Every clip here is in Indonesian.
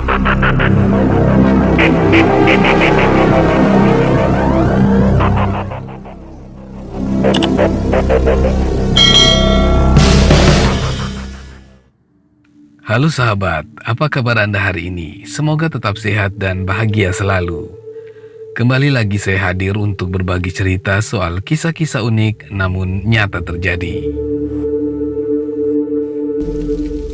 Halo sahabat, apa kabar Anda hari ini? Semoga tetap sehat dan bahagia selalu. Kembali lagi saya hadir untuk berbagi cerita soal kisah-kisah unik namun nyata terjadi.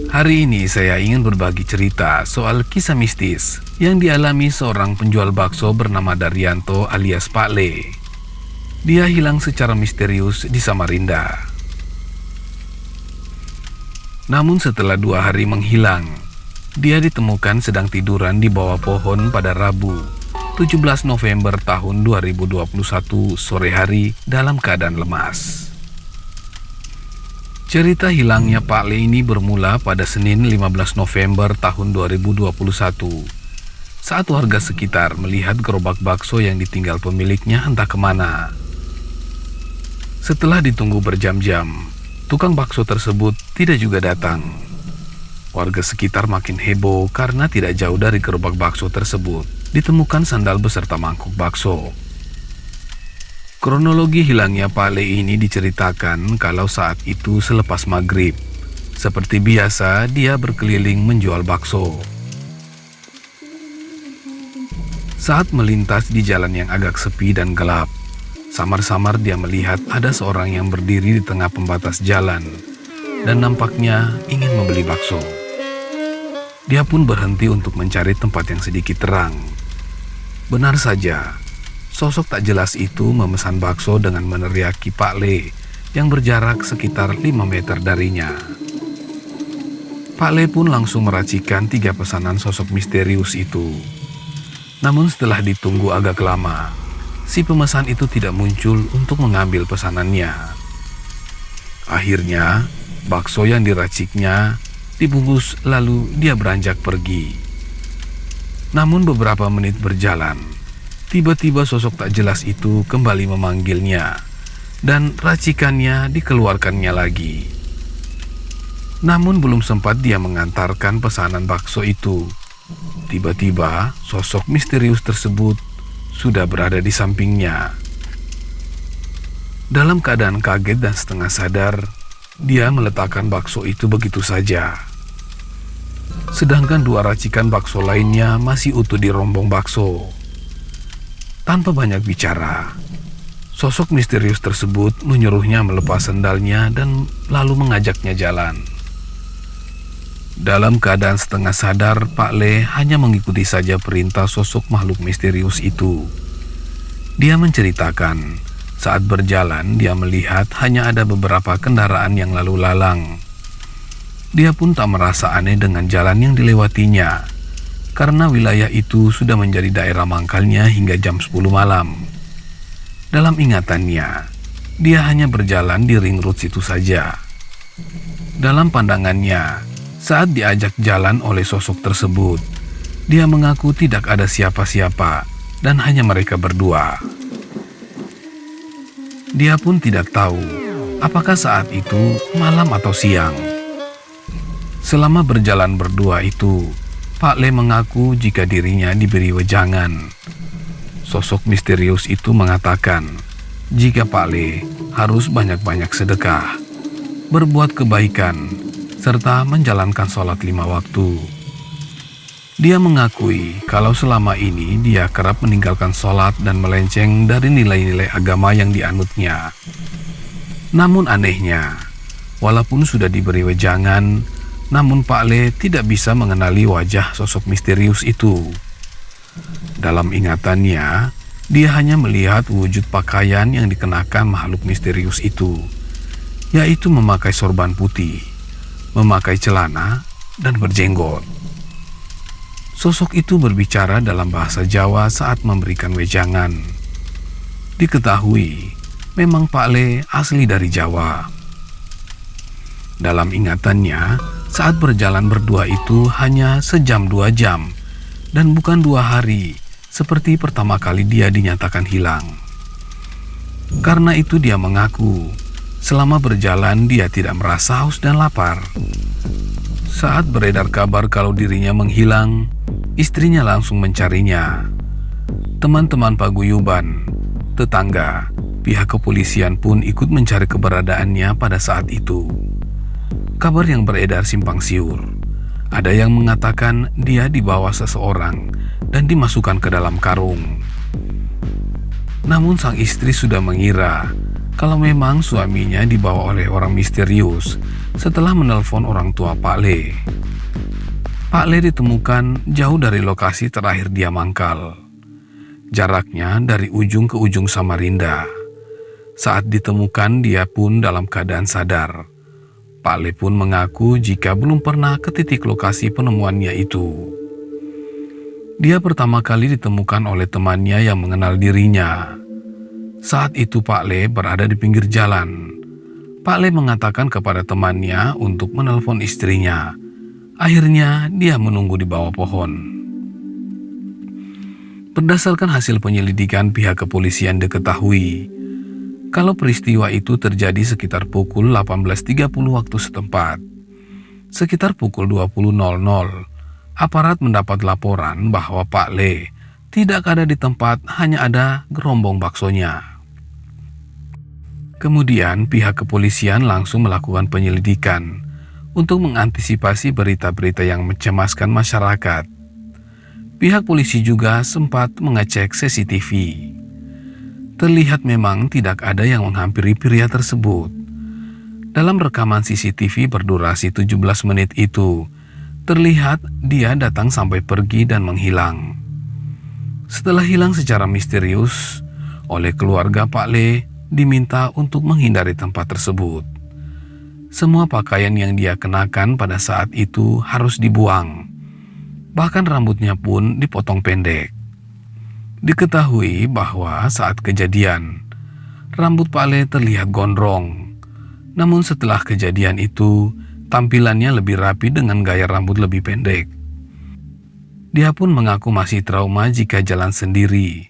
Hari ini saya ingin berbagi cerita soal kisah mistis yang dialami seorang penjual bakso bernama Daryanto alias Pak Le. Dia hilang secara misterius di Samarinda. Namun setelah 2 hari menghilang, dia ditemukan sedang tiduran di bawah pohon pada Rabu, 17 November tahun 2021 sore hari dalam keadaan lemas. Cerita hilangnya Pak Le ini bermula pada Senin 15 November tahun 2021, saat warga sekitar melihat gerobak bakso yang ditinggal pemiliknya entah kemana. Setelah ditunggu berjam-jam, tukang bakso tersebut tidak juga datang. Warga sekitar makin heboh karena tidak jauh dari gerobak bakso tersebut ditemukan sandal beserta mangkuk bakso. Kronologi hilangnya Pak Le ini diceritakan kalau saat itu selepas maghrib. Seperti biasa dia berkeliling menjual bakso. Saat melintas di jalan yang agak sepi dan gelap, samar-samar dia melihat ada seorang yang berdiri di tengah pembatas jalan dan nampaknya ingin membeli bakso. Dia pun berhenti untuk mencari tempat yang sedikit terang. Benar saja, sosok tak jelas itu memesan bakso dengan meneriaki Pak Le yang berjarak sekitar 5 meter darinya. Pak Le pun langsung meracikan 3 pesanan sosok misterius itu. Namun setelah ditunggu agak lama, si pemesan itu tidak muncul untuk mengambil pesanannya. Akhirnya, bakso yang diraciknya dibungkus lalu dia beranjak pergi. Namun beberapa menit berjalan, tiba-tiba sosok tak jelas itu kembali memanggilnya dan racikannya dikeluarkannya lagi. Namun belum sempat dia mengantarkan pesanan bakso itu, tiba-tiba sosok misterius tersebut sudah berada di sampingnya. Dalam keadaan kaget dan setengah sadar, dia meletakkan bakso itu begitu saja. Sedangkan 2 racikan bakso lainnya masih utuh di rombong bakso. Tanpa banyak bicara, sosok misterius tersebut menyuruhnya melepas sendalnya dan lalu mengajaknya jalan. Dalam keadaan setengah sadar, Pak Le hanya mengikuti saja perintah sosok makhluk misterius itu. Dia menceritakan, saat berjalan dia melihat hanya ada beberapa kendaraan yang lalu lalang. Dia pun tak merasa aneh dengan jalan yang dilewatinya, karena wilayah itu sudah menjadi daerah mangkalnya hingga jam 10 malam. Dalam ingatannya, dia hanya berjalan di ring road situ saja. Dalam pandangannya, saat diajak jalan oleh sosok tersebut, dia mengaku tidak ada siapa-siapa dan hanya mereka berdua. Dia pun tidak tahu apakah saat itu malam atau siang. Selama berjalan berdua itu, Pak Le mengaku jika dirinya diberi wejangan. Sosok misterius itu mengatakan jika Pak Le harus banyak-banyak sedekah, berbuat kebaikan, serta menjalankan sholat 5 waktu. Dia mengakui kalau selama ini dia kerap meninggalkan sholat dan melenceng dari nilai-nilai agama yang dianutnya. Namun anehnya, walaupun sudah diberi wejangan, namun Pak Le tidak bisa mengenali wajah sosok misterius itu. Dalam ingatannya, dia hanya melihat wujud pakaian yang dikenakan makhluk misterius itu, yaitu memakai sorban putih, memakai celana, dan berjenggot. Sosok itu berbicara dalam bahasa Jawa saat memberikan wejangan. Diketahui, memang Pak Le asli dari Jawa. Dalam ingatannya, saat berjalan berdua itu hanya sejam 2 jam, dan bukan 2 hari, seperti pertama kali dia dinyatakan hilang. Karena itu dia mengaku, selama berjalan dia tidak merasa haus dan lapar. Saat beredar kabar kalau dirinya menghilang, istrinya langsung mencarinya. Teman-teman paguyuban, tetangga, pihak kepolisian pun ikut mencari keberadaannya pada saat itu. Kabar yang beredar simpang siur. Ada yang mengatakan dia dibawa seseorang dan dimasukkan ke dalam karung. Namun sang istri sudah mengira kalau memang suaminya dibawa oleh orang misterius setelah menelpon orang tua Pak Le. Pak Le ditemukan jauh dari lokasi terakhir dia mangkal. Jaraknya dari ujung ke ujung Samarinda. Saat ditemukan dia pun dalam keadaan sadar. Pak Le pun mengaku jika belum pernah ke titik lokasi penemuannya itu. Dia pertama kali ditemukan oleh temannya yang mengenal dirinya. Saat itu Pak Le berada di pinggir jalan. Pak Le mengatakan kepada temannya untuk menelpon istrinya. Akhirnya dia menunggu di bawah pohon. Berdasarkan hasil penyelidikan pihak kepolisian diketahui kalau peristiwa itu terjadi sekitar pukul 18.30 waktu setempat. Sekitar pukul 20.00, aparat mendapat laporan bahwa Pak Le tidak ada di tempat, hanya ada gerombong baksonya. Kemudian pihak kepolisian langsung melakukan penyelidikan untuk mengantisipasi berita-berita yang mencemaskan masyarakat. Pihak polisi juga sempat mengecek CCTV. Terlihat memang tidak ada yang menghampiri pria tersebut. Dalam rekaman CCTV berdurasi 17 menit itu, terlihat dia datang sampai pergi dan menghilang. Setelah hilang secara misterius, oleh keluarga Pak Le diminta untuk menghindari tempat tersebut. Semua pakaian yang dia kenakan pada saat itu harus dibuang. Bahkan rambutnya pun dipotong pendek. Diketahui bahwa saat kejadian, rambut Pak Le terlihat gondrong. Namun setelah kejadian itu, tampilannya lebih rapi dengan gaya rambut lebih pendek. Dia pun mengaku masih trauma jika jalan sendiri,